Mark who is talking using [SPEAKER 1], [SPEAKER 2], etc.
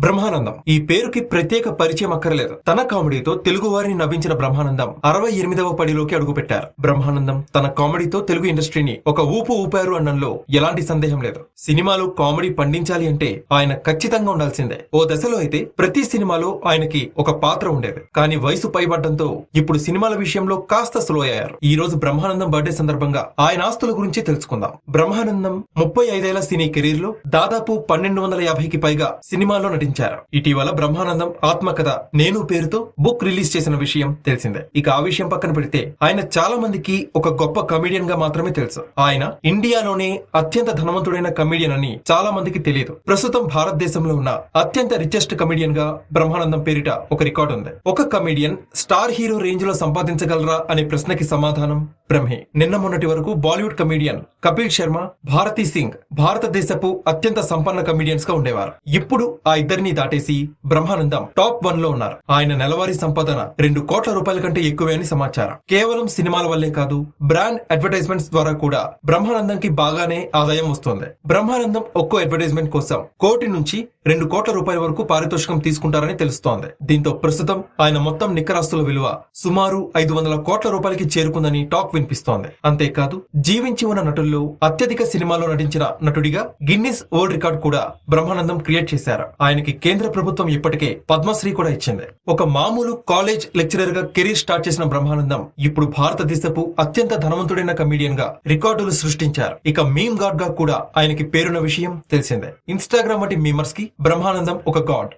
[SPEAKER 1] బ్రహ్మానందం ఈ పేరుకి ప్రత్యేక పరిచయం అక్కర్లేదు. తన కామెడీతో తెలుగు వారిని నవ్వించిన బ్రహ్మానందం 68వ పడిలోకి అడుగుపెట్టారు. బ్రహ్మానందం తన కామెడీతో తెలుగు ఇండస్ట్రీని ఒక ఊపు ఊపారు అనడంలో ఎలాంటి సందేహం లేదు. సినిమాలో కామెడీ పండించాలి అంటే ఆయన ఖచ్చితంగా ఉండాల్సిందే. ఓ దశలో అయితే ప్రతి సినిమాలో ఆయనకి ఒక పాత్ర ఉండేది. కానీ వయసు పైబడ్డంతో ఇప్పుడు సినిమాల విషయంలో కాస్త స్లో అయ్యారు. ఈ రోజు బ్రహ్మానందం బర్త్డే సందర్భంగా ఆయన ఆస్తుల గురించి తెలుసుకుందాం. బ్రహ్మానందం 35 ఏళ్ల సినీ కెరీర్ లో దాదాపు 1250కి పైగా సినిమాల్లో నటించారు. ఇటీవల బ్రహ్మానందం ఆత్మకథ నేను పేరుతో బుక్ రిలీజ్ చేసిన విషయం తెలిసిందే. ఇక ఆ విషయం పక్కన పెడితే ఆయన చాలా మందికి ఒక గొప్ప కమెడియన్ గా మాత్రమే తెలుసు. ఆయన ఇండియాలోనే అత్యంత ధనవంతుడైన కమెడియన్ అని చాలా మందికి తెలియదు. ప్రస్తుతం భారతదేశంలో ఉన్న అత్యంత రిచెస్ట్ కమెడియన్ గా బ్రహ్మానందం పేరిట ఒక రికార్డు ఉంది. ఒక కమెడియన్ స్టార్ హీరో రేంజ్ లో సంపాదించగలరా అనే ప్రశ్నకి సమాధానం బ్రహ్మే. నిన్న మొన్నటి వరకు బాలీవుడ్ కమెడియన్ కపిల్ శర్మ, భారతీ సింగ్ భారతదేశపు అత్యంత సంపన్న కమెడియన్స్ గా ఉండేవారు. ఇప్పుడు ఆ ఇద్దరిని దాటేసి బ్రహ్మానందం టాప్ 1 లో ఉన్నారు. ఆయన నెలవారీ సంపాదన 2 కోట్ల రూపాయల కంటే ఎక్కువే అని సమాచారం. కేవలం సినిమాల వల్లే కాదు, బ్రాండ్ అడ్వర్టైజ్మెంట్స్ ద్వారా కూడా బ్రహ్మానందంకి బాగానే ఆదాయం వస్తుంది. బ్రహ్మానందం ఒక్కో అడ్వర్టైజ్మెంట్ కోసం 1 కోటి నుంచి 2 కోట్ల రూపాయల వరకు పారితోషికం తీసుకుంటారని తెలుస్తోంది. దీంతో ప్రస్తుతం ఆయన మొత్తం నికరాస్తుల విలువ సుమారు 500 కోట్ల రూపాయలకి చేరుకుందని టాక్ వినిపిస్తోంది. అంతేకాదు, జీవించి ఉన్న నటుల్లో అత్యధిక సినిమాలో నటించిన నటుడిగా గిన్నిస్ వరల్డ్ రికార్డ్ కూడా బ్రహ్మానందం క్రియేట్ చేశారు. ఆయనకి కేంద్ర ప్రభుత్వం ఇప్పటికే పద్మశ్రీ కూడా ఇచ్చింది. ఒక మామూలు కాలేజ్ లెక్చరర్ గా కెరీర్ స్టార్ట్ చేసిన బ్రహ్మానందం ఇప్పుడు భారతదేశపు అత్యంత ధనవంతుడైన కమెడియన్ గా రికార్డులు సృష్టించారు. ఇక మీమ్ గాడ్ గా కూడా ఆయనకి పేరున్న విషయం తెలిసిందే. ఇన్స్టాగ్రామ్ వంటి మీమర్స్ కి బ్రహ్మానందం ఒక గాడ్.